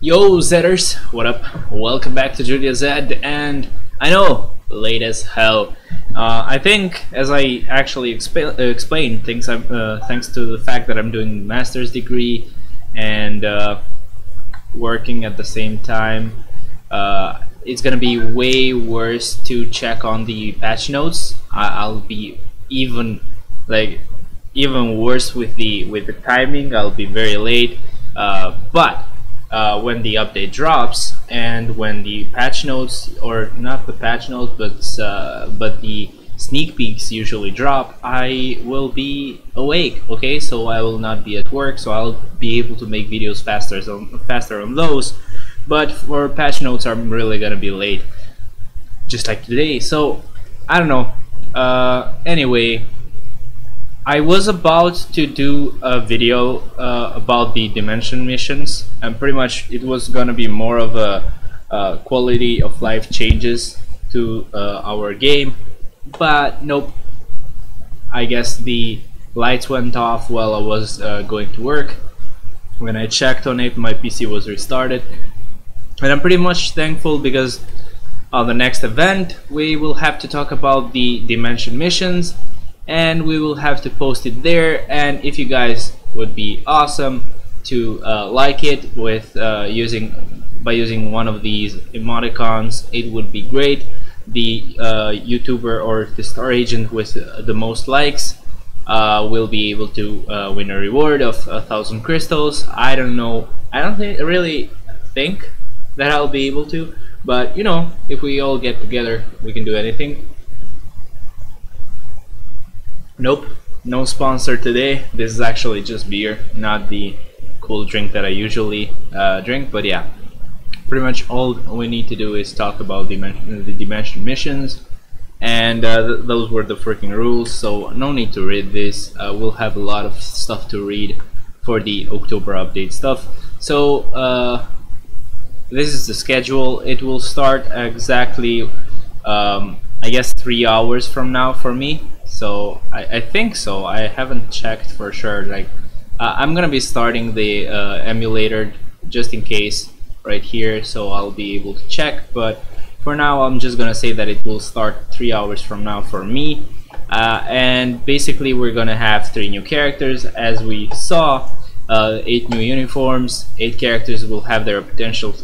Yo Zetters, what up? Welcome back to Julia Z, and I know, late as hell. I think, as I actually explained, things thanks to the fact that I'm doing master's degree and working at the same time, it's gonna be way worse to check on the patch notes. I'll be even worse with the timing. I'll be very late, but when the update drops and when the patch notes, or not the patch notes, but the sneak peeks usually drop, I will be awake. Okay, so I will not be at work, so I'll be able to make videos faster on those. But for patch notes, I'm really gonna be late, just like today. So I don't know. Anyway, I was about to do a video about the dimension missions, and pretty much it was gonna be more of a quality of life changes to our game, but nope. I guess the lights went off while I was going to work. When I checked on it, my PC was restarted, and I'm pretty much thankful because on the next event we will have to talk about the dimension missions, and we will have to post it there. And if you guys would be awesome to like it with using one of these emoticons, it would be great. The YouTuber or the star agent with the most likes will be able to win a reward of 1,000 crystals. I don't know. I don't really think that I'll be able to, but you know, if we all get together, we can do anything. Nope, no sponsor today. This is actually just beer, not the cool drink that I usually drink. But yeah, pretty much all we need to do is talk about the dimension missions, and those were the freaking rules, so no need to read this. We'll have a lot of stuff to read for the October update stuff. So this is the schedule. It will start exactly I guess 3 hours from now for me. So I think so. I haven't checked for sure. Like I'm gonna be starting the emulator just in case right here, so I'll be able to check. But for now, I'm just gonna say that it will start 3 hours from now for me. And basically, we're gonna have 3 new characters, as we saw. 8 new uniforms. 8 characters will have their potentials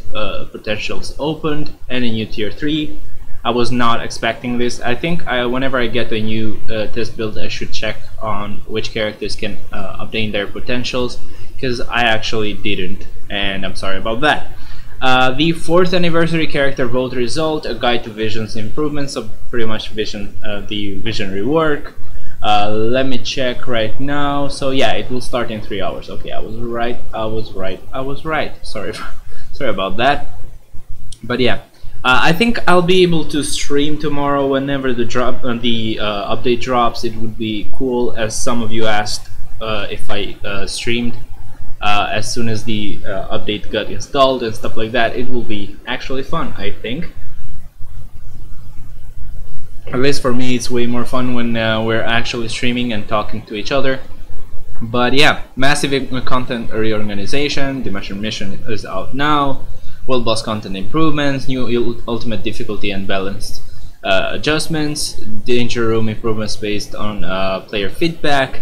opened, and a new tier 3. I was not expecting this. I think whenever I get a new test build, I should check on which characters can obtain their potentials, because I actually didn't, and I'm sorry about that. The 4th anniversary character vote result, a guide to Vision's improvements, so pretty much Vision, the Vision rework. Let me check right now. So yeah, it will start in 3 hours. Okay, I was right. Sorry about that. But yeah. I think I'll be able to stream tomorrow whenever the update drops. It would be cool, as some of you asked if I streamed as soon as the update got installed and stuff like that. It will be actually fun, I think. At least for me, it's way more fun when we're actually streaming and talking to each other. But yeah, massive content reorganization. Dimension mission is out now. World boss content improvements, new ultimate difficulty and balanced adjustments, danger room improvements based on player feedback,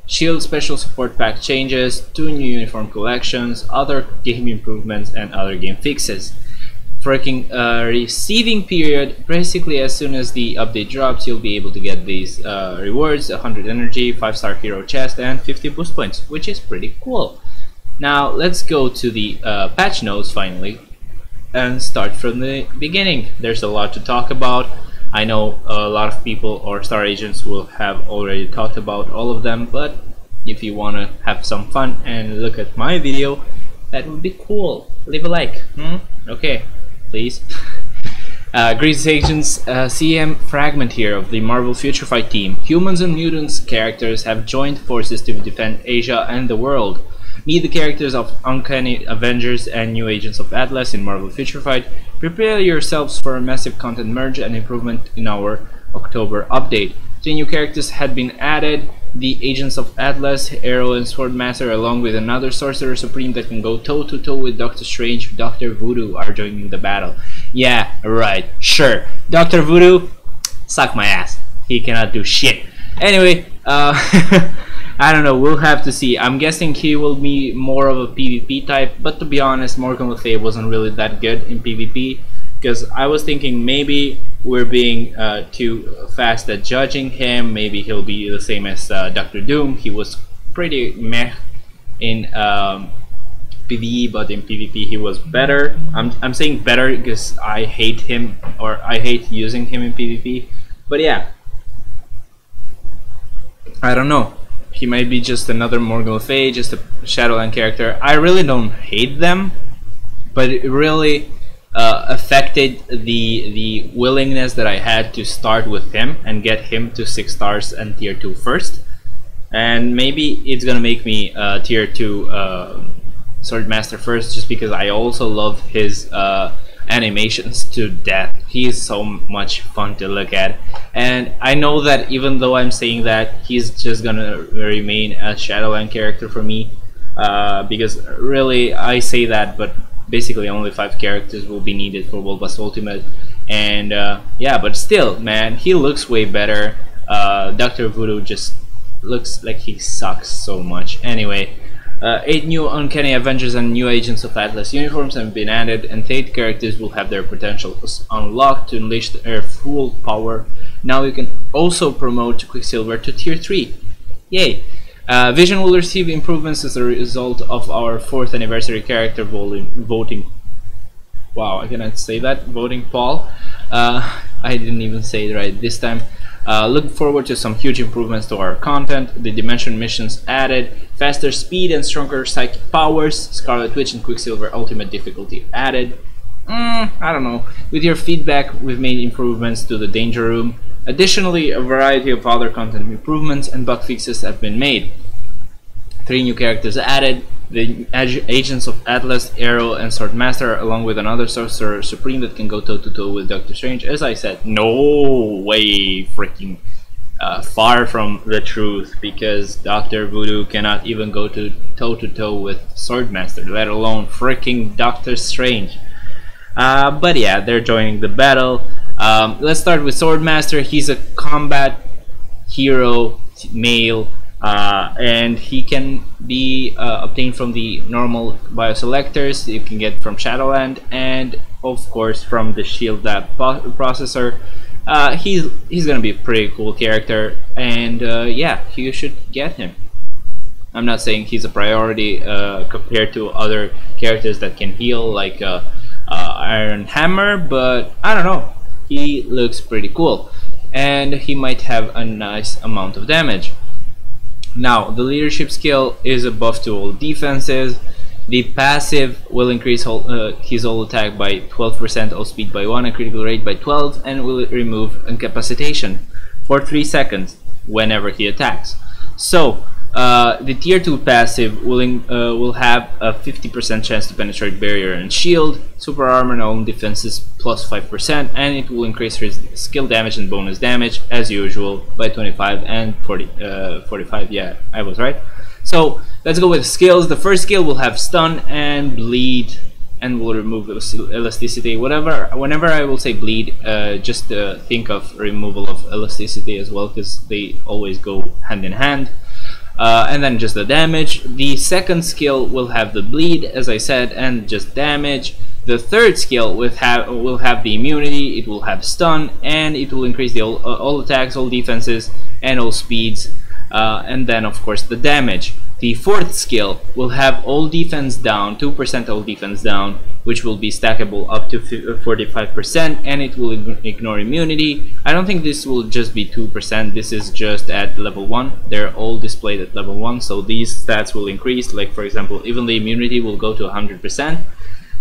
shield special support pack changes, 2 new uniform collections, other game improvements, and other game fixes. Freaking receiving period. Basically, as soon as the update drops, you'll be able to get these rewards: 100 energy, 5-star hero chest, and 50 boost points, which is pretty cool. Now let's go to the patch notes finally and start from the beginning. There's a lot to talk about. I know a lot of people or star agents will have already talked about all of them, but if you want to have some fun and look at my video, that would be cool. Leave a like. Okay, please. Greetings agents, CM fragment here of the Marvel Future Fight team. Humans and mutants characters have joined forces to defend Asia and the world. Meet the characters of Uncanny Avengers and new agents of Atlas in Marvel Future Fight. Prepare yourselves for a massive content merge and improvement in our October update. 3 new characters had been added. The Agents of Atlas, Arrow and Swordmaster, along with another Sorcerer Supreme that can go toe-to-toe with Doctor Strange, Dr. Voodoo are joining the battle. Yeah, right, sure. Dr. Voodoo, suck my ass. He cannot do shit. Anyway, I don't know, we'll have to see. I'm guessing he will be more of a PvP type, but to be honest, Morgan Le Fay wasn't really that good in PvP, because I was thinking maybe we're being too fast at judging him. Maybe he'll be the same as Doctor Doom. He was pretty meh in PvE, but in PvP he was better. I'm saying better because I hate him, or I hate using him in PvP. But yeah, I don't know. He might be just another Morgan Le Fay, just a Shadowland character. I really don't hate them, but it really affected the willingness that I had to start with him and get him to 6 stars and tier 2 first. And maybe it's gonna make me tier 2 Swordmaster first, just because I also love his animations to death. He is so much fun to look at, and I know that even though I'm saying that, he's just gonna remain a Shadowland character for me, because really I say that, but basically only 5 characters will be needed for World Bust Ultimate. And yeah, but still, man, he looks way better. Dr. Voodoo just looks like he sucks so much. Anyway, 8 new Uncanny Avengers and new Agents of Atlas uniforms have been added, and 8 characters will have their potentials unlocked to unleash their full power. Now you can also promote Quicksilver to tier 3. Yay! Vision will receive improvements as a result of our 4th anniversary character voting. Wow, I cannot say that. Voting poll. I didn't even say it right this time. Look forward to some huge improvements to our content. The Dimension missions added, faster speed and stronger psychic powers, Scarlet Witch and Quicksilver Ultimate difficulty added. I don't know. With your feedback, we've made improvements to the Danger Room. Additionally, a variety of other content improvements and bug fixes have been made. 3 new characters added, the Agents of Atlas, Arrow and Swordmaster, along with another Sorcerer Supreme that can go toe-to-toe with Doctor Strange. As I said, no way freaking far from the truth, because Dr. Voodoo cannot even go toe-to-toe with Swordmaster, let alone freaking Doctor Strange. But yeah, they're joining the battle. Let's start with Swordmaster. He's a combat hero, male, and he can be obtained from the normal bioselectors you can get from Shadowland, and of course from the Shield Lab processor. He's gonna be a pretty cool character, and yeah, you should get him. I'm not saying he's a priority compared to other characters that can heal, like Iron Hammer, but I don't know, he looks pretty cool, and he might have a nice amount of damage. Now, the leadership skill is a buff to all defenses. The passive will increase his all attack by 12%, all speed by 1, and critical rate by 12, and will remove incapacitation for 3 seconds whenever he attacks. So, the tier 2 passive will have a 50% chance to penetrate barrier and shield, super armor and all defenses plus 5%, and it will increase his skill damage and bonus damage as usual by 25 and 45. Yeah, I was right. So let's go with skills. The first skill will have stun and bleed, and will remove elasticity. Whenever I will say bleed, just think of removal of elasticity as well, because they always go hand in hand. And then just the damage. The second skill will have the bleed, as I said, and just damage. The third skill will have the immunity, it will have stun, and it will increase the all attacks, all defenses, and all speeds, and then of course the damage. The fourth skill will have all defense down, 2% all defense down, which will be stackable up to 45%, and it will ignore immunity. I don't think this will just be 2%, this is just at level 1. They're all displayed at level 1, so these stats will increase. Like for example, even the immunity will go to 100%.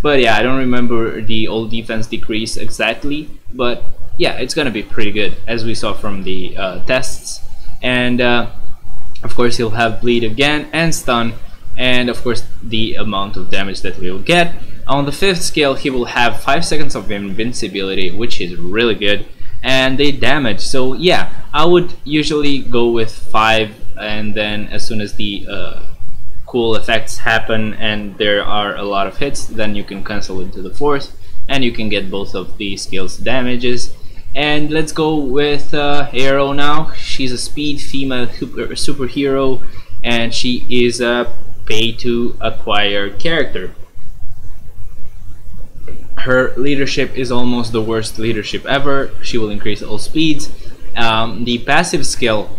But yeah, I don't remember the all defense decrease exactly, but yeah, it's gonna be pretty good, as we saw from the tests. And of course he'll have bleed again and stun, and of course the amount of damage that he'll get. On the fifth skill he will have 5 seconds of invincibility, which is really good, and they damage. So yeah, I would usually go with 5, and then as soon as the cool effects happen and there are a lot of hits, then you can cancel into the 4th and you can get both of the skills damages. And let's go with Arrow now. She's a speed female superhero, and she is a pay to acquire character. Her leadership is almost the worst leadership ever. She will increase all speeds. The passive skill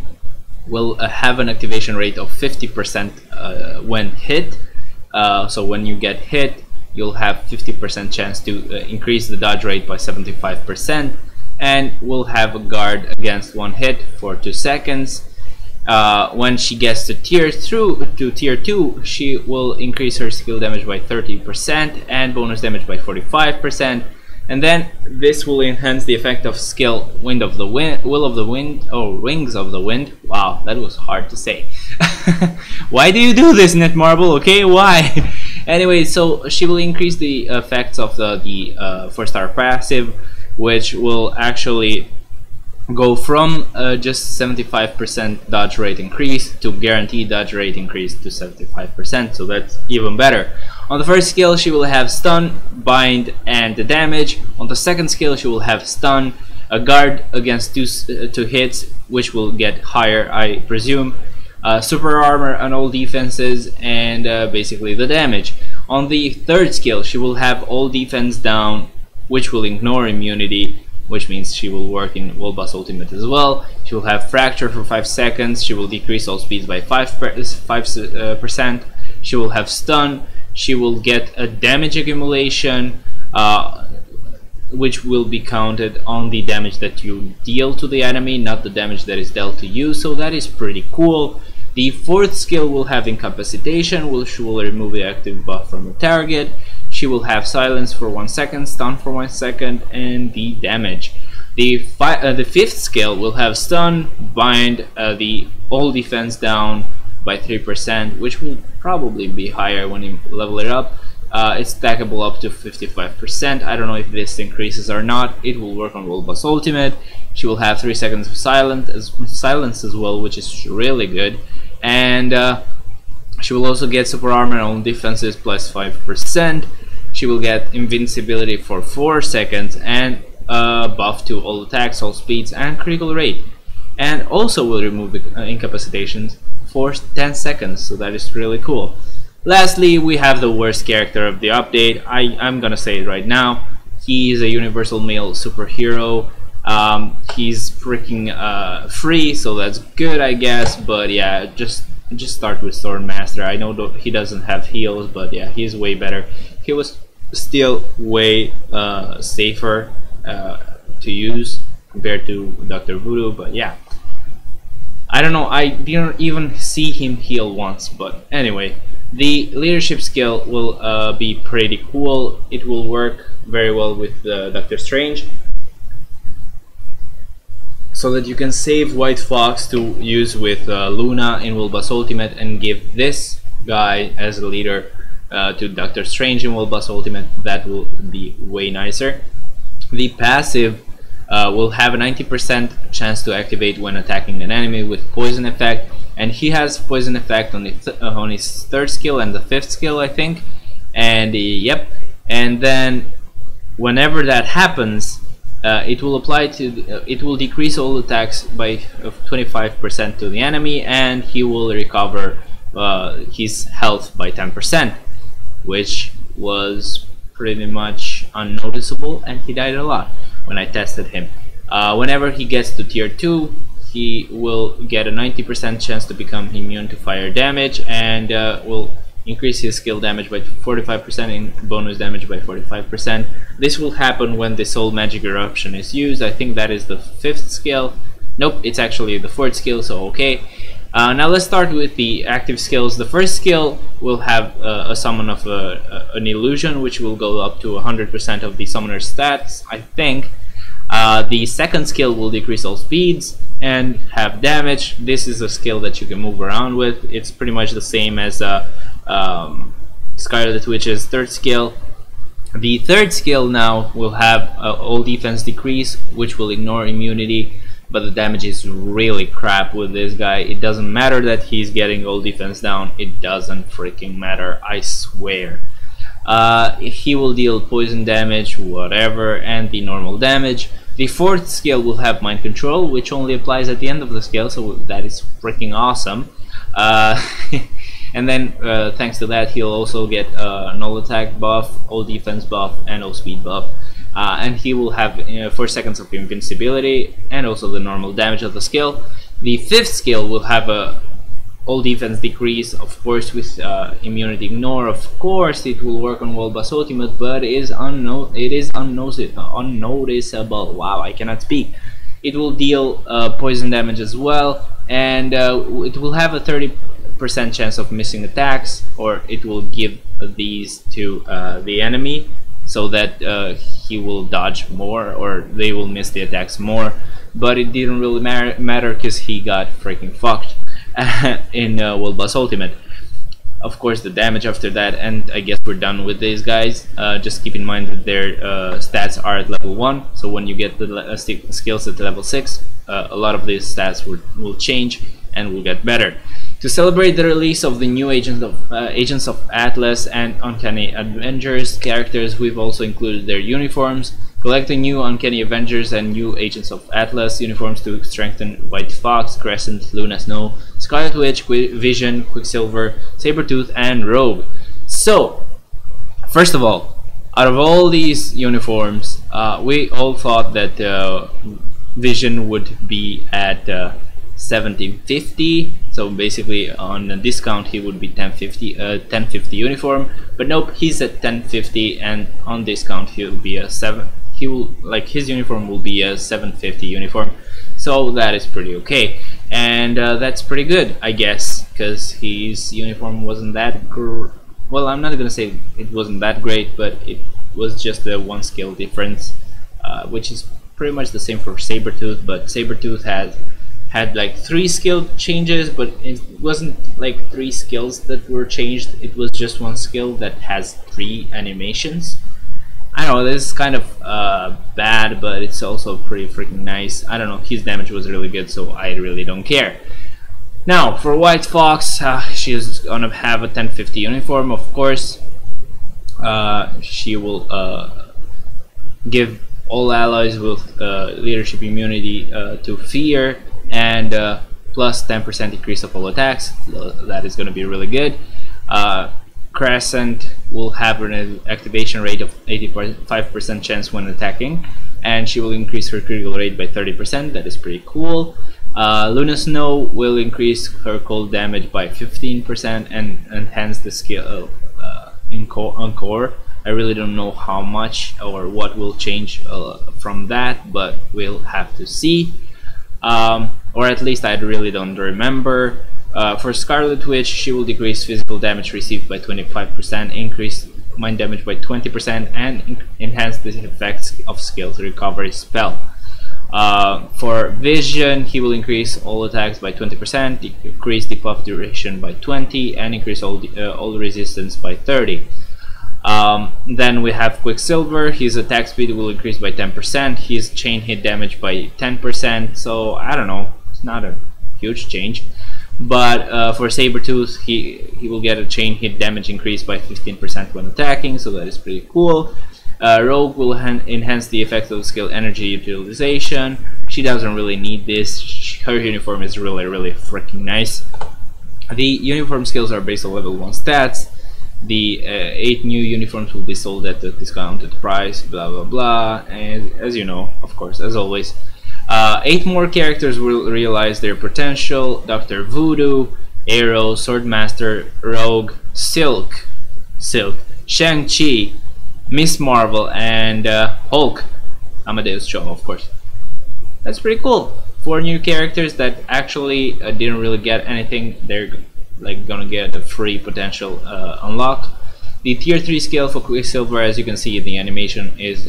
will have an activation rate of 50% when hit. So when you get hit, you'll have 50% chance to increase the dodge rate by 75%, and will have a guard against one hit for 2 seconds. When she gets to tier 2, she will increase her skill damage by 30% and bonus damage by 45%. And then this will enhance the effect of skill Will of the Wind, or Wings of the Wind. Wow, that was hard to say. Why do you do this, Netmarble? Okay, why? Anyway, so she will increase the effects of the 4-star passive, which will actually go from just 75% dodge rate increase to guaranteed dodge rate increase to 75%, so that's even better. On the first skill, she will have stun, bind, and the damage. On the second skill, she will have stun, a guard against two hits, which will get higher, I presume, super armor on all defenses, and basically the damage. On the third skill, she will have all defense down, which will ignore immunity, which means she will work in World Boss Ultimate as well. She will have Fracture for 5 seconds. She will decrease all speeds by 5%. She will have Stun. She will get a damage accumulation, which will be counted on the damage that you deal to the enemy, not the damage that is dealt to you. So that is pretty cool. The fourth skill will have Incapacitation, which will remove the active buff from the target. She will have Silence for 1 second, Stun for 1 second, and the damage. The fifth skill will have Stun, Bind, the all defense down by 3%, which will probably be higher when you level it up. It's stackable up to 55%. I don't know if this increases or not. It will work on World Boss Ultimate. She will have 3 seconds of silence as well, which is really good. And she will also get super armor on defenses plus 5%. She will get invincibility for 4 seconds and buff to all attacks, all speeds, and critical rate. And also will remove the incapacitations for 10 seconds, so that is really cool. Lastly, we have the worst character of the update. I'm gonna say it right now. He is a universal male superhero. He's freaking free, so that's good, I guess. But yeah, just start with Swordmaster. I know he doesn't have heals, but yeah, he's way better. He was still way safer to use compared to Dr. Voodoo, but yeah, I don't know, I didn't even see him heal once. But anyway, the leadership skill will be pretty cool. It will work very well with Doctor Strange, so that you can save White Fox to use with Luna in World Boss Ultimate and give this guy as a leader to Doctor Strange in World Boss Ultimate. That will be way nicer. The passive will have a 90% chance to activate when attacking an enemy with poison effect, and he has poison effect on his third skill and the fifth skill, I think. And yep, and then whenever that happens, it will apply to it will decrease all attacks by 25% to the enemy, and he will recover his health by 10%, which was pretty much unnoticeable, and he died a lot when I tested him. Whenever he gets to tier 2, he will get a 90% chance to become immune to fire damage, and will increase his skill damage by 45% and bonus damage by 45%. This will happen when the Soul Magic Eruption is used. I think that is the 5th skill. Nope, it's actually the 4th skill, so okay. Now let's start with the active skills. The first skill will have a summon of an illusion, which will go up to 100% of the summoner's stats, I think. The second skill will decrease all speeds and have damage. This is a skill that you can move around with. It's pretty much the same as Scarlet Witch's third skill. The third skill now will have all defense decrease, which will ignore immunity, but the damage is really crap with this guy. It doesn't matter that he's getting all defense down, it doesn't freaking matter, I swear. He will deal poison damage, whatever, and the normal damage. The fourth skill will have mind control, which only applies at the end of the skill, so that is freaking awesome. And then thanks to that, he'll also get null attack buff, all defense buff, and all speed buff. And he will have 4 seconds of invincibility and also the normal damage of the skill. The fifth skill will have a all defense decrease, of course, with immunity ignore. Of course, it will work on World Boss Ultimate, but it is unnoticeable. Wow, I cannot speak. It will deal poison damage as well, and it will have a 30% chance of missing attacks, or it will give these to the enemy, so that he will dodge more or they will miss the attacks more. But it didn't really matter because he got freaking fucked in World Boss Ultimate. Of course, the damage after that, and I guess we're done with these guys. Just keep in mind that their stats are at level 1, so when you get the skills at level 6, a lot of these stats will change and will get better. To celebrate the release of the new Agents of Atlas and Uncanny Avengers characters, we've also included their uniforms. Collect the new Uncanny Avengers and new Agents of Atlas uniforms to strengthen White Fox, Crescent, Luna Snow, Scarlet Witch, Vision, Quicksilver, Sabretooth, and Rogue. So, first of all, out of all these uniforms, we all thought that Vision would be at 1750, so basically on a discount he would be 1050 uniform, but nope, he's at 1050, and on discount he'll be a his uniform will be a 750 uniform, so that is pretty okay, and that's pretty good, I guess, because his uniform wasn't that well, I'm not gonna say it wasn't that great, but it was just a 1 skill difference, which is pretty much the same for Sabretooth, but Sabretooth had like 3 skill changes, but it wasn't like 3 skills that were changed, it was just 1 skill that has 3 animations. I know this is kind of bad, but it's also pretty freaking nice. I don't know, his damage was really good, so I really don't care. Now for White Fox, she's gonna have a 1050 uniform, of course. She will give all allies with leadership immunity to fear, and plus 10% decrease of all attacks. That is going to be really good. Crescent will have an activation rate of 85% chance when attacking, and she will increase her critical rate by 30%. That is pretty cool. Luna Snow will increase her cold damage by 15% and enhance the skill on core. I really don't know how much or what will change from that, but we'll have to see. Or at least I really don't remember. For Scarlet Witch, she will decrease physical damage received by 25%, increase mind damage by 20%, and enhance the effects of skills recovery spell. For Vision, he will increase all attacks by 20%, decrease the buff duration by 20%, and increase all resistance by 30%. Then we have Quicksilver. His attack speed will increase by 10%, his chain hit damage by 10%, so I don't know, it's not a huge change. But for Sabretooth, he will get a chain hit damage increase by 15% when attacking, so that is pretty cool. Rogue will enhance the effect of skill energy utilization. She doesn't really need this, her uniform is really freaking nice. The uniform skills are based on level 1 stats. The 8 new uniforms will be sold at the discounted price, blah blah blah, and as you know, of course, as always, 8 more characters will realize their potential: Dr. Voodoo, Arrow, Swordmaster, Rogue, Silk, Shang-Chi, Miss Marvel, and Hulk, Amadeus Cho, of course. That's pretty cool. 4 new characters that actually didn't really get anything. They're like gonna get a free potential unlock. The tier 3 skill for Quicksilver, as you can see, the animation is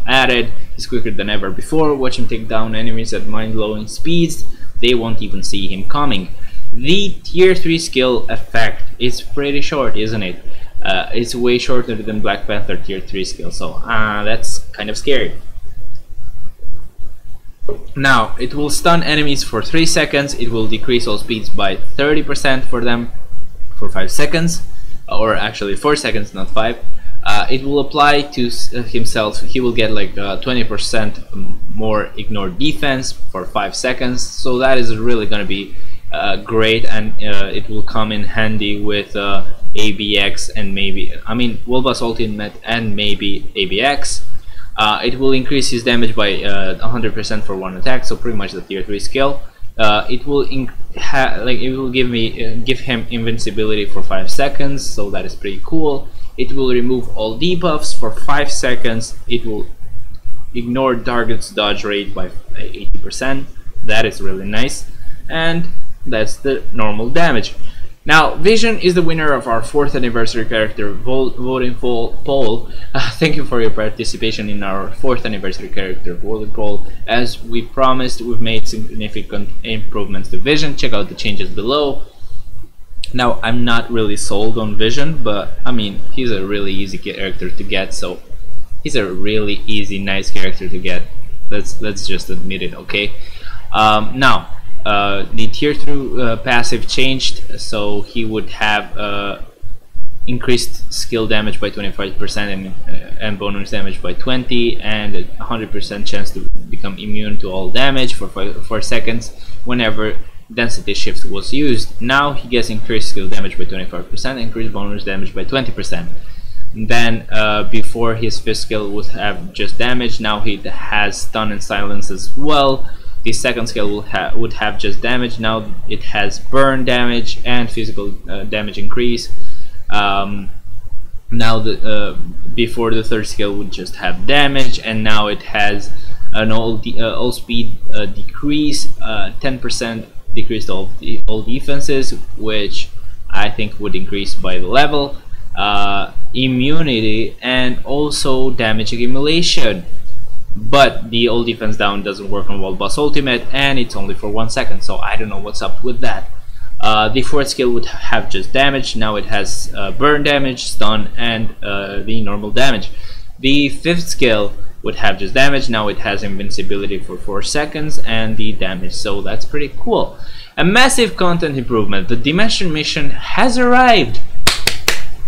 added. He's quicker than ever before. Watch him take down enemies at mind-blowing speeds. They won't even see him coming. The tier 3 skill effect is pretty short, isn't it? It's way shorter than Black Panther tier 3 skill, so that's kind of scary. Now, it will stun enemies for 3 seconds, it will decrease all speeds by 30% for them for 5 seconds, or actually 4 seconds, not 5. It will apply to himself, he will get like 20% more ignore defense for 5 seconds, so that is really gonna be great, and it will come in handy with ABX and maybe, World Boss Ultimate and maybe ABX. It will increase his damage by 100% for one attack, so pretty much the tier 3 skill. It will give him invincibility for 5 seconds, so that is pretty cool. It will remove all debuffs for 5 seconds. It will ignore target's dodge rate by 80%. That is really nice, and that's the normal damage. Now, Vision is the winner of our 4th anniversary character voting poll. Thank you for your participation in our 4th anniversary character voting poll. As we promised, we've made significant improvements to Vision. Check out the changes below. Now, I'm not really sold on Vision, but he's a really easy character to get, so he's a really easy, nice character to get. Let's just admit it, okay? Now, the tier 2 passive changed, so he would have increased skill damage by 25% and bonus damage by 20, and a 100% chance to become immune to all damage for 4 seconds whenever density shift was used. Now he gets increased skill damage by 25%, increased bonus damage by 20%. Then before his 5th skill would have just damage, now he has stun and silence as well. The 2nd skill would have just damage, now it has burn damage and physical damage increase. Now before the 3rd skill would just have damage, and now it has an all speed decrease, 10% decrease to all defenses, which I think would increase by the level, immunity, and also damage accumulation. But the all defense down doesn't work on World Boss Ultimate, and it's only for 1 second, so I don't know what's up with that. The 4th skill would have just damage, now it has burn damage, stun, and the normal damage. The 5th skill would have just damage, now it has invincibility for 4 seconds and the damage, so that's pretty cool. A massive content improvement, the Dimension mission has arrived!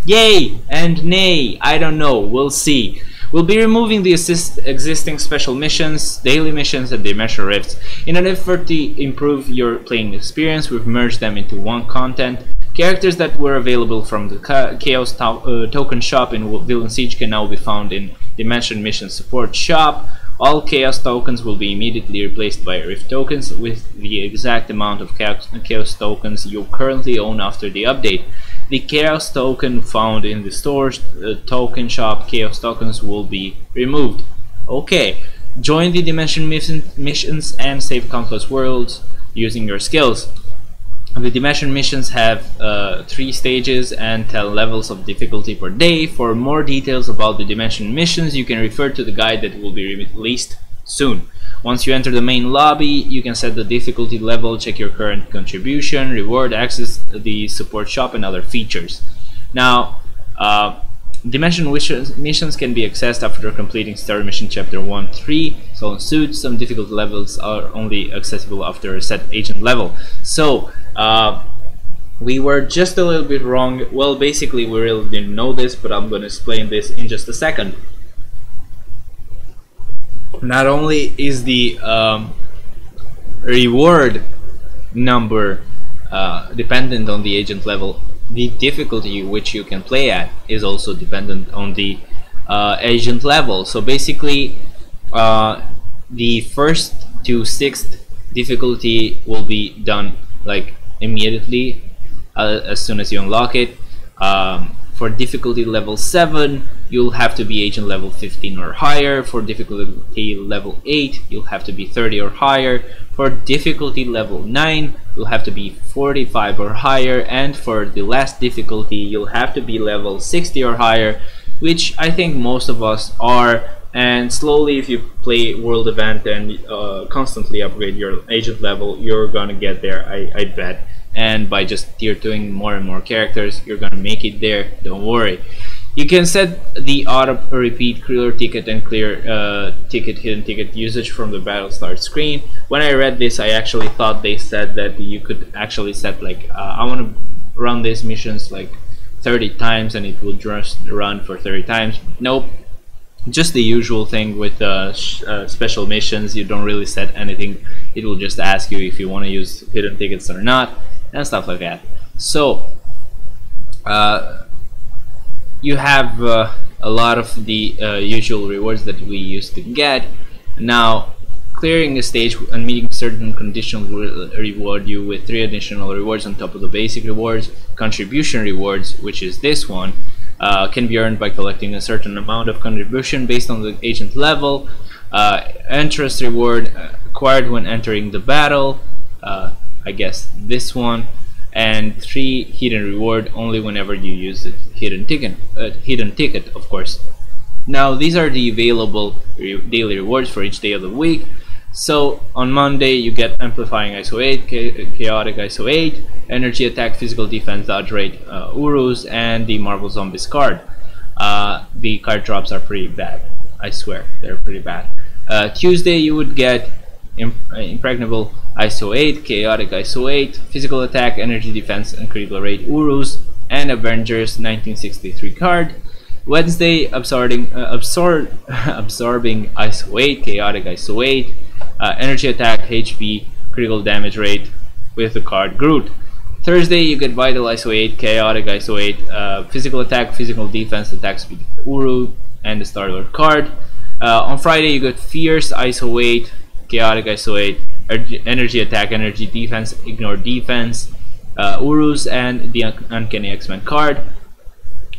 Yay and nay, I don't know, we'll see. We'll be removing the existing special missions, daily missions, and Dimension Rifts. In an effort to improve your playing experience, we've merged them into one content. Characters that were available from the Chaos Token Shop in Villain Siege can now be found in Dimension Mission Support Shop. All Chaos tokens will be immediately replaced by Rift tokens with the exact amount of Chaos tokens you currently own after the update. The Chaos token found in the store's token shop, Chaos tokens, will be removed. Okay, join the Dimension missions and save countless worlds using your skills. The Dimension missions have 3 stages and 10 levels of difficulty per day. For more details about the Dimension missions, you can refer to the guide that will be released soon. Once you enter the main lobby, you can set the difficulty level, check your current contribution, reward, access the support shop, and other features. Now, Dimension missions can be accessed after completing Story Mission Chapter 1-3. So in Suits, some difficulty levels are only accessible after a set agent level. So, we were just a little bit wrong. Well, basically we really didn't know this, but I'm going to explain this in just a second. Not only is the reward number dependent on the agent level, the difficulty which you can play at is also dependent on the agent level. So basically the 1st to 6th difficulty will be done like immediately as soon as you unlock it. For difficulty level 7, you'll have to be agent level 15 or higher. For difficulty level 8, you'll have to be 30 or higher. For difficulty level 9, you'll have to be 45 or higher. And for the last difficulty, you'll have to be level 60 or higher, which I think most of us are. And slowly, if you play World Event and constantly upgrade your agent level, you're gonna get there, I bet. and by just tier 2ing more and more characters, you're gonna make it there. Don't worry. You can set the auto repeat clear ticket and clear hidden ticket usage from the battle start screen. When I read this, I actually thought they said that you could actually set like I want to run these missions like 30 times and it will just run for 30 times. Nope, just the usual thing with special missions. You don't really set anything. It will just ask you if you want to use hidden tickets or not and stuff like that. So you have a lot of the usual rewards that we used to get. Now, clearing a stage and meeting certain conditions will reward you with 3 additional rewards on top of the basic rewards. Contribution rewards, which is this one, can be earned by collecting a certain amount of contribution based on the agent level. Interest reward acquired when entering the battle, I guess this one. And 3 hidden reward only whenever you use the hidden ticket, of course. Now these are the available daily rewards for each day of the week. So on Monday you get amplifying ISO 8, chaotic ISO 8, energy attack, physical defense, dodge rate, Urus, and the Marvel Zombies card. The card drops are pretty bad, I swear, they're pretty bad. Tuesday you would get impregnable ISO 8, chaotic ISO 8, physical attack, energy defense, and critical rate Urus, and Avengers 1963 card. Wednesday, absorbing ISO 8, chaotic ISO 8, energy attack, HP, critical damage rate with the card Groot. Thursday, you get vital ISO 8, chaotic ISO 8, physical attack, physical defense, attack speed Uru, and the Star-Lord card. On Friday, you get fierce ISO 8, chaotic ISO 8, energy attack, energy defense, ignore defense, Urus, and the Uncanny X-Men card.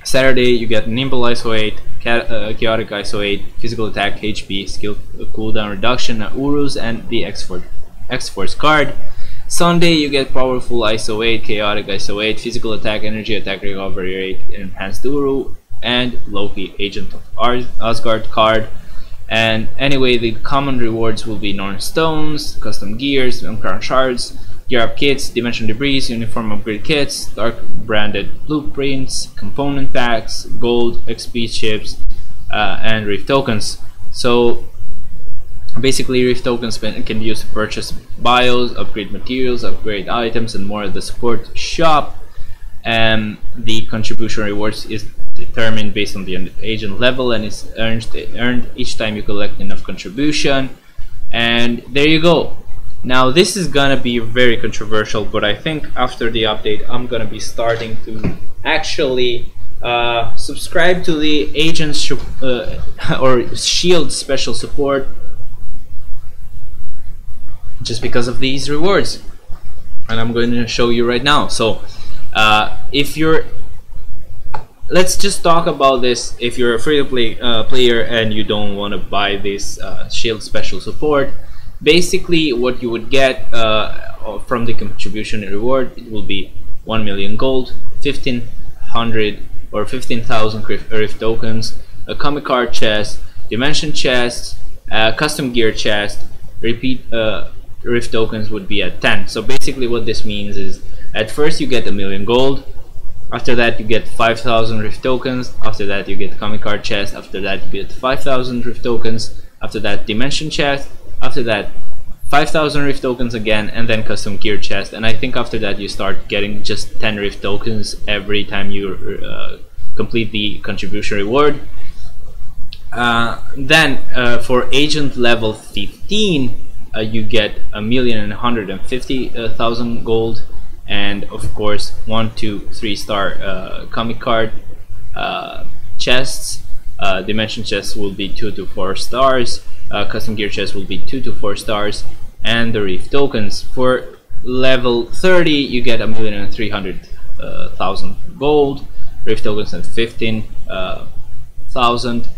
Saturday you get nimble ISO 8, chaotic ISO 8, physical attack, HP, skill cooldown reduction, Urus, and the X-Force card. Sunday you get powerful ISO 8, chaotic ISO 8, physical attack, energy attack, recovery rate, enhanced Uru, and Loki, Agent of Asgard card. And anyway, the common rewards will be Norn Stones, custom gears, Crown shards, gear up kits, dimension debris, uniform upgrade kits, dark branded blueprints, component packs, gold, XP chips, and Rift tokens. So basically, Rift tokens can be used to purchase bios, upgrade materials, upgrade items, and more at the support shop. And the contribution rewards is determined based on the agent level and is earned each time you collect enough contribution. And there you go. Now this is gonna be very controversial, but I think after the update I'm gonna be starting to actually subscribe to the agent or shield special support just because of these rewards, and I'm going to show you right now. So if you're, let's just talk about this. If you're a free-to-play player and you don't want to buy this shield special support, basically what you would get from the contribution reward, it will be 1 million gold, 1500 or 15,000 Rift tokens, a comic card chest, dimension chest, custom gear chest, repeat Rift tokens would be at 10. So basically what this means is at first you get 1 million gold, after that you get 5,000 Rift tokens, after that you get comic card chest, after that you get 5,000 Rift tokens, after that dimension chest, after that 5,000 Rift tokens again, and then custom gear chest. And I think after that you start getting just 10 Rift tokens every time you complete the contribution reward. Then for agent level 15 you get 1,150,000 gold, and of course 1 to 3 star comic card chests. Dimension chests will be 2 to 4 stars, custom gear chests will be 2 to 4 stars, and the Rift tokens. For level 30 you get 1,300,000 gold, Rift tokens at 15,000.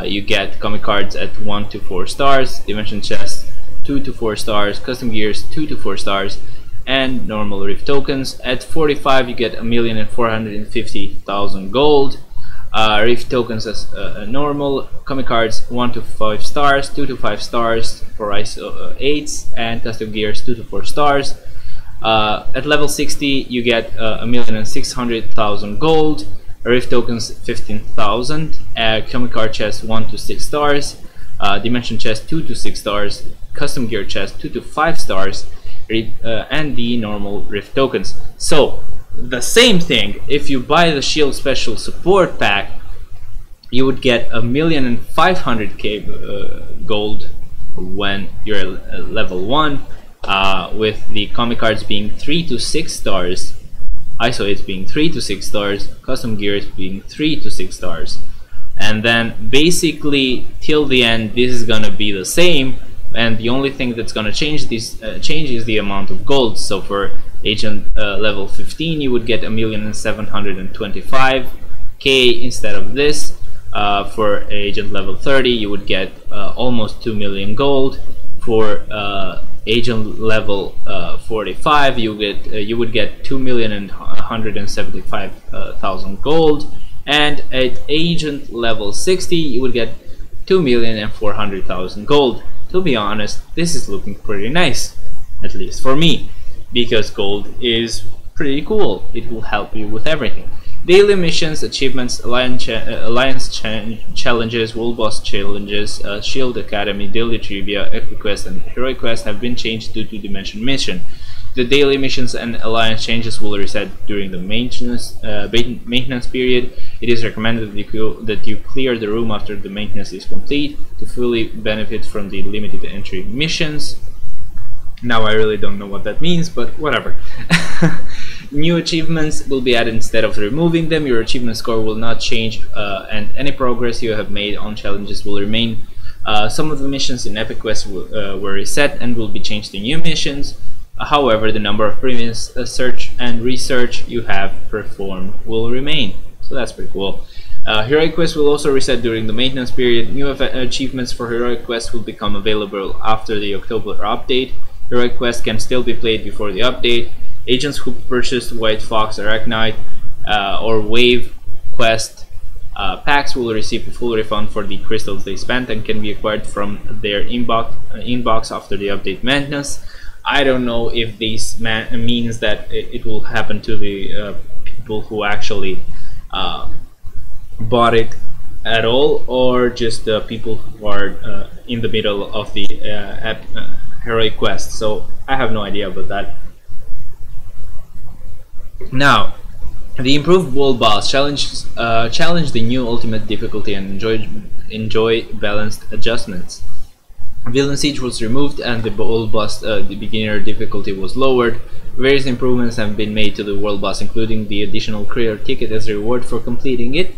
You get comic cards at 1 to 4 stars, dimension chests 2 to 4 stars, custom gears 2 to 4 stars, and normal Rift tokens. At 45 you get 1,450,000 gold, Rift tokens as normal, comic cards 1 to 5 stars, 2 to 5 stars for ISO 8s, and custom gears 2 to 4 stars. At level 60 you get 1,600,000 gold, Rift tokens 15,000, Comic Card chest 1 to 6 stars, Dimension chest 2 to 6 stars, Custom Gear chest 2 to 5 stars, and the normal Rift tokens. So the same thing, if you buy the Shield Special Support Pack, you would get 1,500,000 gold when you're at level 1, with the comic cards being 3 to 6 stars, isolates being 3 to 6 stars, custom gears being 3 to 6 stars. And then basically till the end this is gonna be the same, and the only thing that's gonna change this is the amount of gold. So for agent level 15 you would get 1,725,000 instead of this. For agent level 30 you would get almost 2 million gold. For agent level 45 you would get 2,175,000 gold, and at agent level 60 you would get 2,400,000 gold. To be honest, this is looking pretty nice, at least for me, because gold is pretty cool. It will help you with everything. Daily missions, achievements, alliance challenges, world boss challenges, Shield Academy, daily trivia, epic quest, and heroic quest have been changed due to Dimension mission. The daily missions and alliance changes will reset during the maintenance period. It is recommended that you clear the room after the maintenance is complete to fully benefit from the limited entry missions. Now I really don't know what that means, but whatever. New achievements will be added instead of removing them. Your achievement score will not change, and any progress you have made on challenges will remain. Some of the missions in Epic Quest were reset and will be changed to new missions. However, the number of previous search and research you have performed will remain. So that's pretty cool. Heroic Quest will also reset during the maintenance period. New achievements for Heroic Quest will become available after the October update. Heroic Quest can still be played before the update. Agents who purchased White Fox, Arachnite, or Wave Quest packs will receive a full refund for the crystals they spent and can be acquired from their inbox after the update maintenance. I don't know if this means that it will happen to the people who actually bought it at all, or just the people who are in the middle of the Heroic Quest. So I have no idea about that. Now, the improved world boss challenge the new ultimate difficulty and enjoy balanced adjustments. Villain Siege was removed and the world boss, the beginner difficulty was lowered. Various improvements have been made to the world boss, including the additional career ticket as a reward for completing it.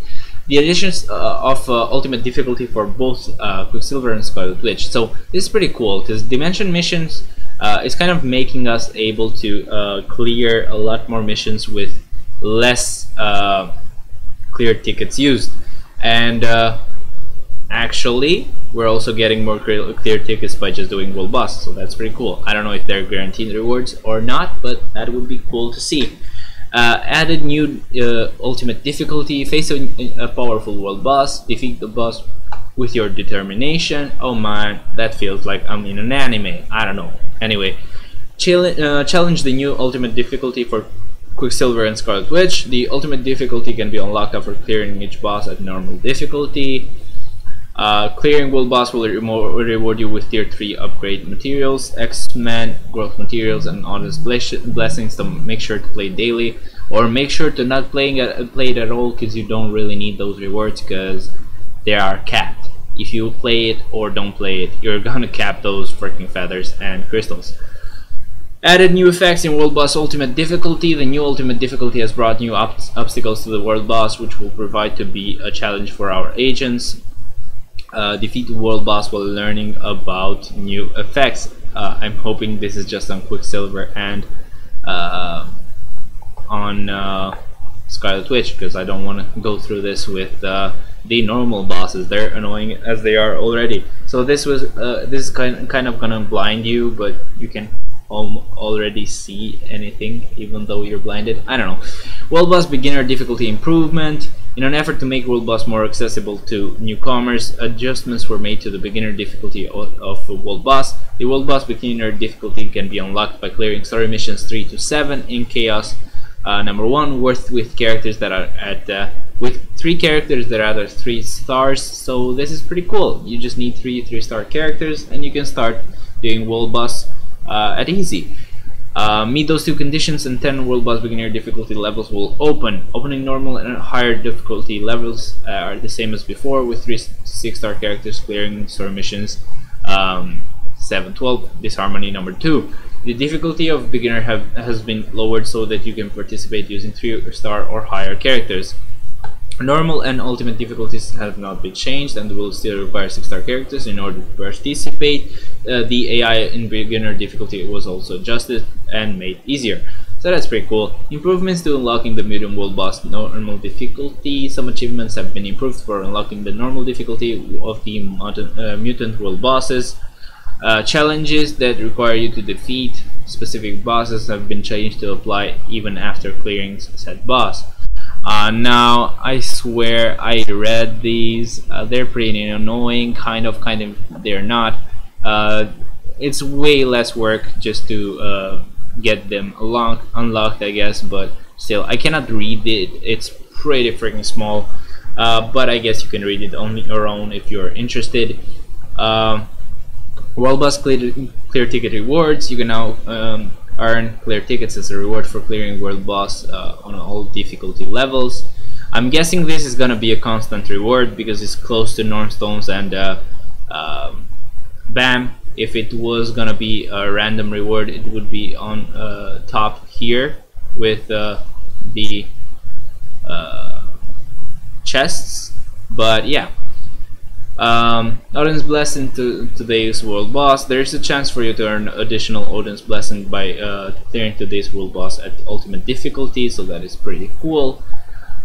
The additions of ultimate difficulty for both Quicksilver and Scarlet Witch. So this is pretty cool because Dimension missions is kind of making us able to clear a lot more missions with less clear tickets used, and actually we're also getting more clear tickets by just doing world boss, so that's pretty cool. I don't know if they're guaranteed rewards or not, but that would be cool to see. Added new ultimate difficulty. Face a powerful world boss, defeat the boss with your determination. Oh man, that feels like I'm in an anime. I don't know. Anyway, challenge the new ultimate difficulty for Quicksilver and Scarlet Witch. The ultimate difficulty can be unlocked after clearing each boss at normal difficulty. Clearing world boss will reward you with tier 3 upgrade materials, X-Men, growth materials, and honest blessings. So make sure to play daily, or make sure to not play it at all, because you don't really need those rewards because they are capped. If you play it or don't play it, you're gonna cap those freaking feathers and crystals. Added new effects in World Boss Ultimate Difficulty. The new Ultimate Difficulty has brought new obstacles to the World Boss, which will provide to be a challenge for our agents. Defeat the World Boss while learning about new effects. I'm hoping this is just on Quicksilver and on Scarlet Witch, because I don't want to go through this with the normal bosses. They're annoying as they are already. So this is kind of gonna blind you, but you can already see anything even though you're blinded. I don't know. World Boss Beginner Difficulty Improvement. In an effort to make World Boss more accessible to newcomers, adjustments were made to the beginner difficulty of World Boss. The World Boss beginner difficulty can be unlocked by clearing story missions 3 to 7 in Chaos number 1, with characters that are at with 3 characters that are at 3 stars. So this is pretty cool. You just need 3-star characters, and you can start doing World Boss at easy. Meet those 2 conditions and 10 World Boss beginner difficulty levels will open. Opening normal and higher difficulty levels are the same as before, with 3 to 6-star characters clearing story missions 7-12, Disharmony number 2. The difficulty of beginner has been lowered so that you can participate using 3-star or higher characters. Normal and ultimate difficulties have not been changed and will still require 6-star characters in order to participate. The AI in beginner difficulty was also adjusted and made easier. So that's pretty cool. Improvements to unlocking the medium World Boss normal difficulty. Some achievements have been improved for unlocking the normal difficulty of the mutant World Bosses. Challenges that require you to defeat specific bosses have been changed to apply even after clearing said boss. Now I swear I read these. They're pretty annoying, kind of they're not. It's way less work just to get them unlocked, I guess, but still I cannot read it. It's pretty freaking small, but I guess you can read it on your own if you're interested. World Boss clear ticket rewards. You can now earn clear tickets as a reward for clearing World Boss on all difficulty levels. I'm guessing this is gonna be a constant reward because it's close to Normstones and BAM. If it was gonna be a random reward, it would be on top here with the chests. But yeah. Odin's Blessing to today's World Boss. There is a chance for you to earn additional Odin's Blessing by clearing today's World Boss at ultimate difficulty, so that is pretty cool.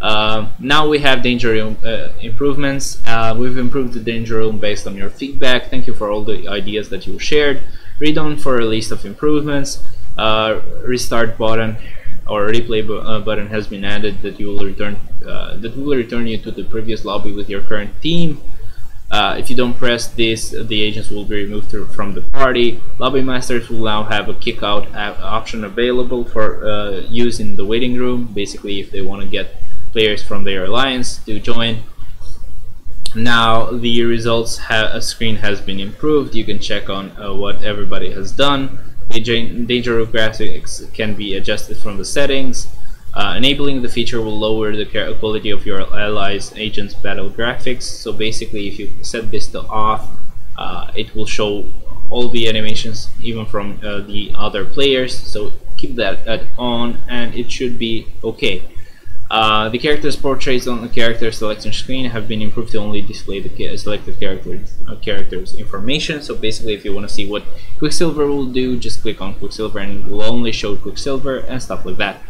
Now we have danger room improvements. We've improved the danger room based on your feedback. Thank you for all the ideas that you shared. Read on for a list of improvements. Restart button or replay button has been added that will return you to the previous lobby with your current team. If you don't press this, the agents will be removed from the party. Lobby masters will now have a kick out option available for use in the waiting room, basically if they want to get players from their alliance to join. Now the results screen has been improved. You can check on what everybody has done. The danger room graphics can be adjusted from the settings. Enabling the feature will lower the quality of your allies' agents' battle graphics. So basically, if you set this to off, it will show all the animations, even from the other players. So keep that on, and it should be okay. The characters' portraits on the character selection screen have been improved to only display the selected characters' information. So basically, if you want to see what Quicksilver will do, just click on Quicksilver and it will only show Quicksilver and stuff like that.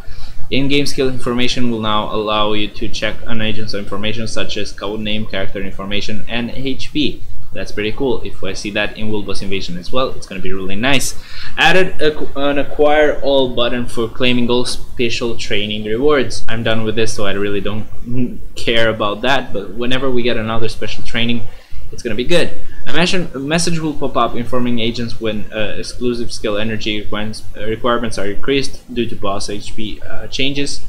In-game skill information will now allow you to check an agent's information such as codename, character information, and HP. That's pretty cool. If I see that in World Boss Invasion as well, it's going to be really nice. Added an acquire all button for claiming all special training rewards. I'm done with this, so I really don't care about that, but whenever we get another special training, it's going to be good. A message will pop up informing agents when exclusive skill energy requirements are increased due to boss HP changes.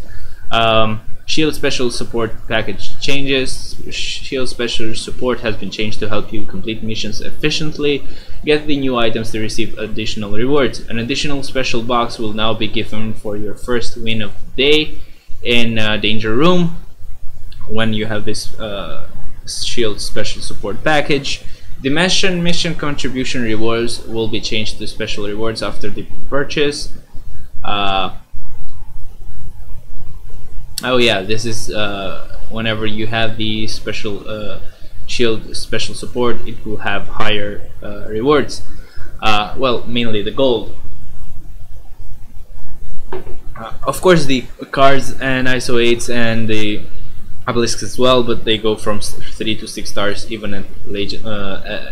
Shield Special Support package changes. Shield Special Support has been changed to help you complete missions efficiently. Get the new items to receive additional rewards. An additional special box will now be given for your first win of the day in Danger Room when you have this Shield Special Support package. The mission contribution rewards will be changed to special rewards after the purchase. Oh yeah, this is whenever you have the special Shield Special Support, it will have higher rewards. Well, mainly the gold. Of course, the cards and ISO 8s and the obelisks as well, but they go from 3 to 6 stars even at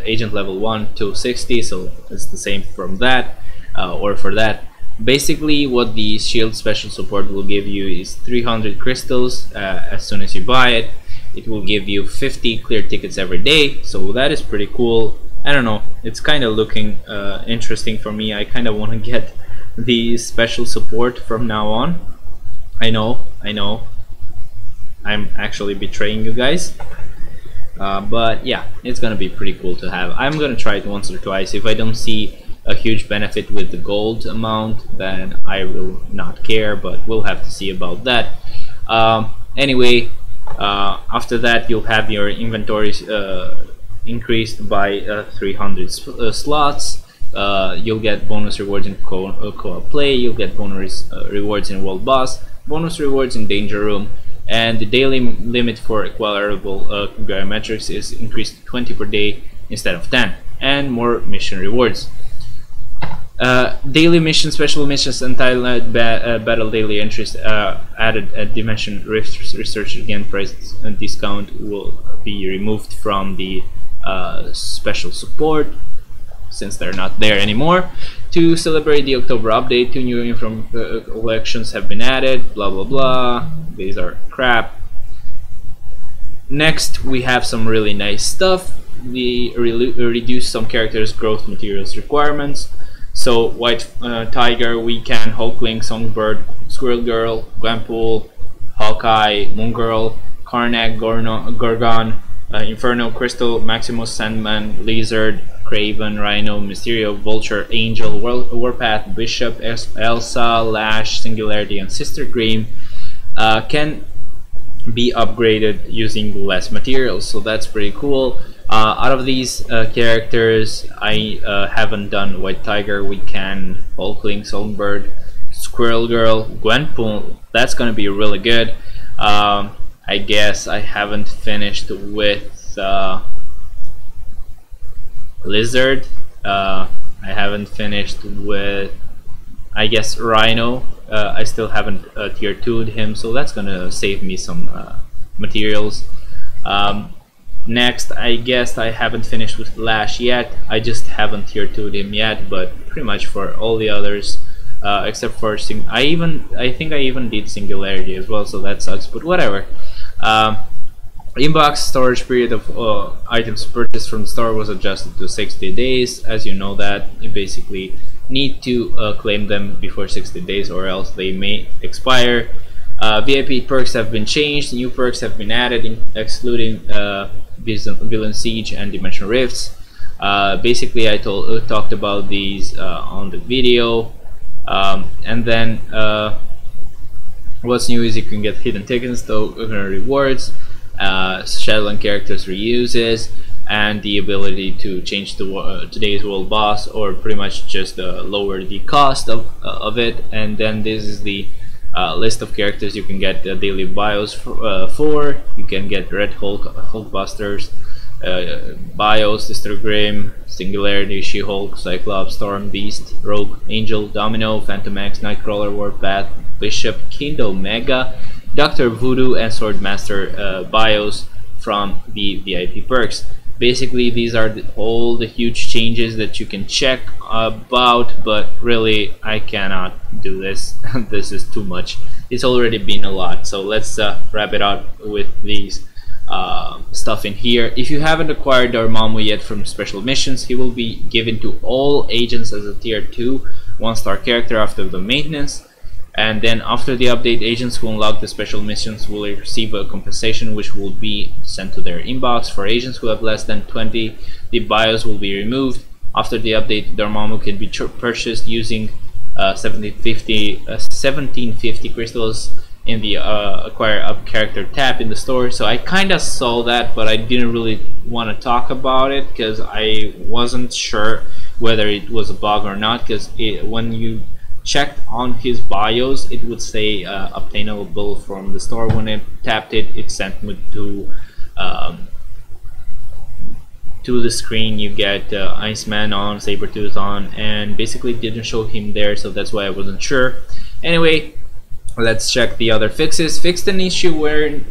agent level 1 to 60, so it's the same from that or for that. Basically, what the shield special support will give you is 300 crystals as soon as you buy it. It will give you 50 clear tickets every day, so that is pretty cool. I don't know, it's kind of looking interesting for me. I kind of want to get the special support from now on. I know, I'm actually betraying you guys. But yeah, it's gonna be pretty cool to have. I'm gonna try it once or twice. If I don't see a huge benefit with the gold amount, then I will not care, but we'll have to see about that. Anyway, after that you'll have your inventories increased by 300 slots. You'll get bonus rewards in co-op play, you'll get bonus rewards in world boss, bonus rewards in danger room, and the daily limit for acquirable metrics is increased to 20 per day instead of 10, and more mission rewards. Daily missions, special missions, and titled battle daily entries added at Dimension Rift Research again price discount will be removed from the special support since they're not there anymore. To celebrate the October update, 2 new uniform collections have been added, blah blah blah. These are crap. Next we have some really nice stuff. We reduce some characters' growth materials requirements. So White Tiger, Weekend, Hulkling, Songbird, Squirrel Girl, Gwenpool, Hawkeye, Moon Girl, Karnak, Gorgon, Inferno, Crystal, Maximus, Sandman, Lizard, Craven, Rhino, Mysterio, Vulture, Angel, Warpath, Bishop, Elsa, Lash, Singularity, and Sister Dream can be upgraded using less materials, so that's pretty cool. Out of these characters, I haven't done White Tiger, Weekend, Hulkling, Songbird, Squirrel Girl, Gwenpool. That's gonna be really good. I guess I haven't finished with Lizard. I haven't finished with, I guess, Rhino. I still haven't tier 2'd him, so that's gonna save me some materials. Next, I guess I haven't finished with Lash yet. I just haven't tier 2'd him yet, but pretty much for all the others, except for I think I even did Singularity as well, so that sucks, but whatever. Inbox storage period of items purchased from the store was adjusted to 60 days. As you know that, you basically need to claim them before 60 days or else they may expire. VIP perks have been changed, new perks have been added, excluding Villain Siege and Dimension Rifts. Basically I talked about these on the video. And then what's new is you can get hidden tickets, token rewards, Shadowland characters reuses, and the ability to change today's world boss, or pretty much just lower the cost of it. And then this is the list of characters you can get daily bios for. You can get Red Hulk, Hulkbusters, bios, Sister Grimm, Singularity, She-Hulk, Cyclops, Storm, Beast, Rogue, Angel, Domino, Phantom X, Nightcrawler, Warpath, Bishop, Kindo, Mega, Dr. Voodoo, and Swordmaster bios from the VIP perks. Basically these are all the huge changes that you can check about, but really I cannot do this. This is too much. It's already been a lot, so let's wrap it up with these stuff in here. If you haven't acquired Dormammu yet from special missions, he will be given to all agents as a tier 2 1-star character after the maintenance. And then after the update, agents who unlock the special missions will receive a compensation which will be sent to their inbox. For agents who have less than 20, the bios will be removed. After the update, Dormammu can be purchased using 1750 crystals in the acquire up character tab in the store. So I kinda saw that, but I didn't really want to talk about it because I wasn't sure whether it was a bug or not, because when you checked on his bios it would say obtainable from the store. When I tapped it, it sent me to the screen. You get Iceman on, Sabretooth on, and basically didn't show him there, so that's why I wasn't sure. Anyway, let's check the other fixes. Fixed an issue where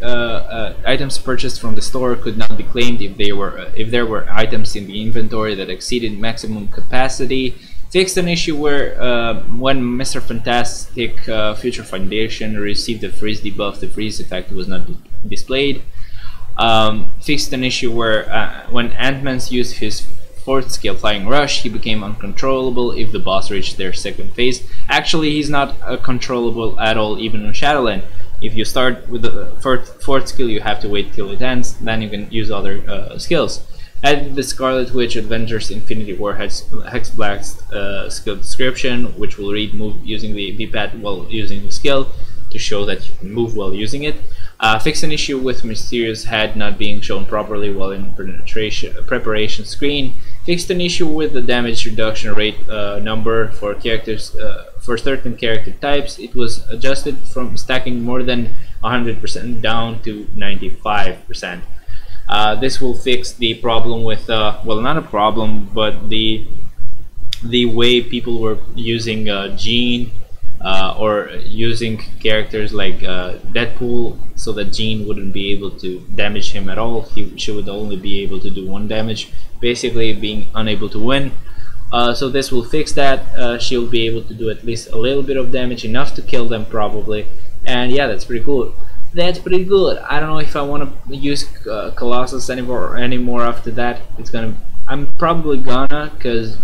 items purchased from the store could not be claimed if there were items in the inventory that exceeded maximum capacity. Fixed an issue where when Mr. Fantastic Future Foundation received the freeze debuff, the freeze effect was not displayed. Fixed an issue where when Ant-Man's used his 4th skill, Flying Rush, he became uncontrollable if the boss reached their 2nd phase. Actually, he's not controllable at all, even in Shadowland. If you start with the 4th skill, you have to wait till it ends, then you can use other skills. Added the Scarlet Witch Avengers Infinity War Hex Blast skill description, which will read move using the V-pad while using the skill to show that you can move while using it. Fix an issue with Mysterious Head not being shown properly while in preparation screen. Fixed an issue with the damage reduction rate number for characters for certain character types. It was adjusted from stacking more than 100% down to 95%. This will fix the problem with well, not a problem, but the way people were using Jean or using characters like Deadpool, so that Jean wouldn't be able to damage him at all. She would only be able to do 1 damage, basically being unable to win. So this will fix that. She'll be able to do at least a little bit of damage, enough to kill them probably, and yeah, that's pretty cool. That's pretty good. I don't know if I want to use Colossus anymore after that. I'm probably gonna, because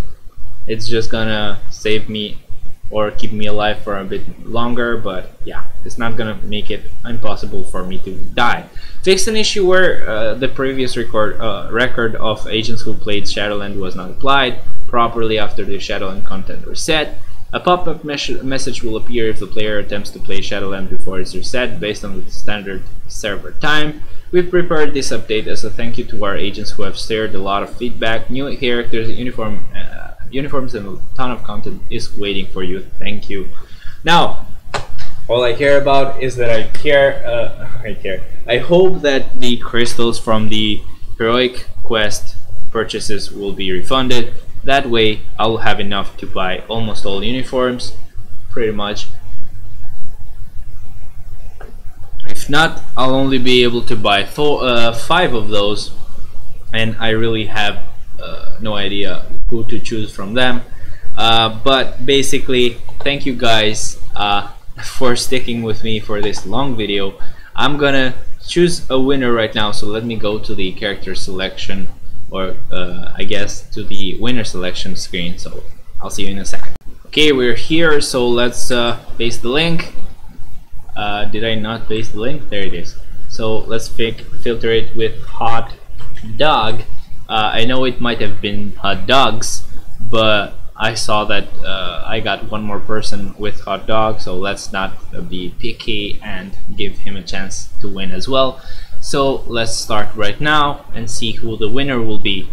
it's just gonna save me or keep me alive for a bit longer, but yeah, it's not gonna make it impossible for me to die. Fixed an issue where the previous record of agents who played Shadowland was not applied properly after the Shadowland content reset. A pop-up message will appear if the player attempts to play Shadowland before it's reset based on the standard server time. We've prepared this update as a thank you to our agents who have shared a lot of feedback. New characters, uniforms, and a ton of content is waiting for you. Thank you. Now, all I care about is that I hope that the crystals from the heroic quest purchases will be refunded. That way I'll have enough to buy almost all uniforms, pretty much. If not, I'll only be able to buy 5 of those, and I really have no idea who to choose from them. But basically, thank you guys for sticking with me for this long video. I'm gonna choose a winner right now, so let me go to the character selection, or I guess to the winner selection screen. So I'll see you in a second. Okay, we're here, so let's paste the link. Did I not paste the link? There it is. So let's filter it with hot dog. I know it might have been hot dogs, but I saw that I got one more person with hot dog, so let's not be picky and give him a chance to win as well. So let's start right now and see who the winner will be.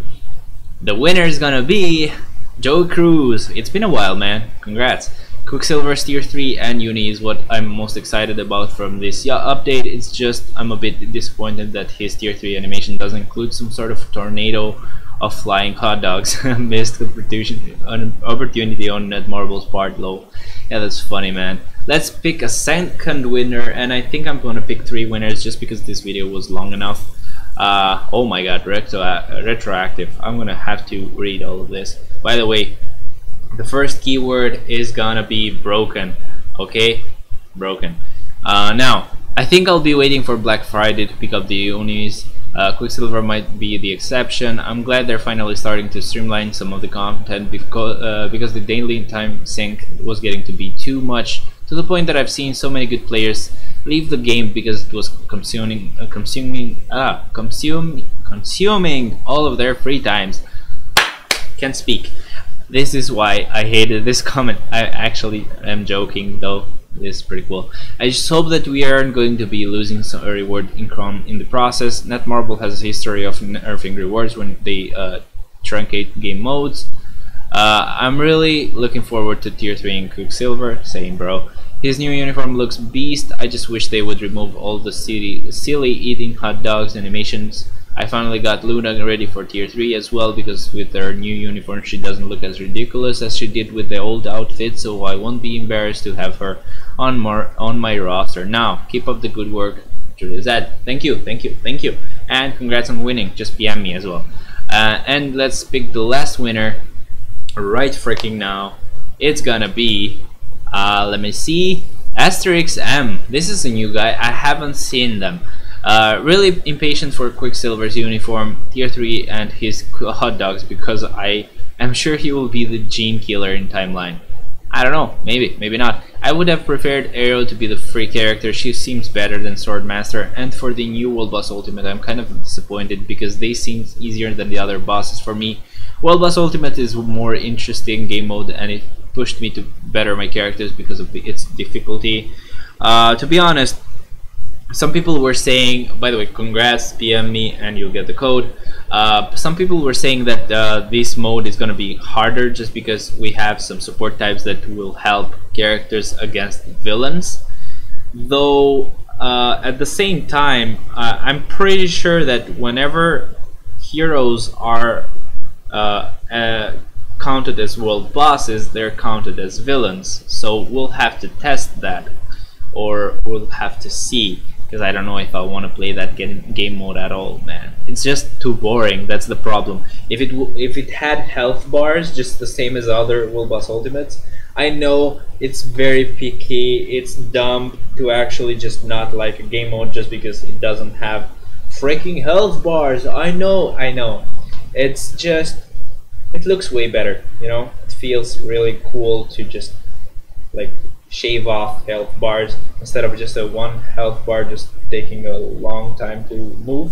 The winner is gonna be Joe Cruz. It's been a while, man. Congrats. Quicksilver's tier 3 and Uni is what I'm most excited about from this update. It's just I'm a bit disappointed that his tier 3 animation doesn't include some sort of tornado of flying hot dogs. Missed opportunity on Netmarble's part, low. Yeah, that's funny, man. Let's pick a second winner, and I think I'm gonna pick 3 winners just because this video was long enough. Oh my god, retroactive. I'm gonna have to read all of this. By the way, the first keyword is gonna be broken. Okay, broken. Now I think I'll be waiting for Black Friday to pick up the unis. Quicksilver might be the exception. I'm glad they're finally starting to streamline some of the content because the daily time sink was getting to be too much, to the point that I've seen so many good players leave the game because it was consuming all of their free times. Can't speak. This is why I hated this comment. I actually am joking though. This is pretty cool. I just hope that we aren't going to be losing some reward income in the process. Netmarble has a history of nerfing rewards when they truncate game modes. I'm really looking forward to tier 3 in Quicksilver. Same, bro. His new uniform looks beast. I just wish they would remove all the silly eating hot dogs animations. I finally got Luna ready for tier 3 as well, because with her new uniform she doesn't look as ridiculous as she did with the old outfit, so I won't be embarrassed to have her on my roster. Now, keep up the good work, Julia Z. Thank you, thank you, thank you. And congrats on winning. Just PM me as well. And let's pick the last winner. right freaking now. It's gonna be, let me see, Asterix M. This is a new guy. I haven't seen them. Really impatient for Quicksilver's uniform, tier 3, and his hot dogs, because I am sure he will be the gene killer in timeline. I don't know, maybe not. I would have preferred Arrow to be the free character. She seems better than Swordmaster, and for the new World Boss Ultimate I'm kind of disappointed because they seem easier than the other bosses for me. World Boss Ultimate is more interesting game mode, and it pushed me to better my characters because of its difficulty. To be honest, some people were saying, by the way, congrats, PM me and you'll get the code. Some people were saying that this mode is going to be harder just because we have some support types that will help characters against villains. Though at the same time, I'm pretty sure that whenever heroes are counted as world bosses, they're counted as villains. So we'll have to test that, or we'll have to see. Because I don't know if I want to play that game mode at all, man. It's just too boring. That's the problem. If it had health bars, just the same as other World Boss Ultimates, I know it's very picky. It's dumb to actually just not like a game mode just because it doesn't have freaking health bars. I know. It's just, it looks way better. You know, it feels really cool to just like shave off health bars instead of just a one health bar just taking a long time to move.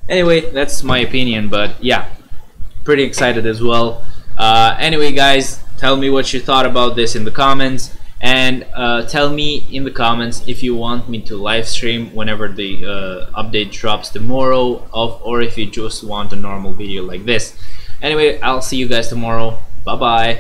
Anyway, that's my opinion, but yeah, pretty excited as well. Anyway guys, tell me what you thought about this in the comments, and tell me in the comments if you want me to live stream whenever the update drops tomorrow, or if you just want a normal video like this. Anyway, I'll see you guys tomorrow. Bye bye.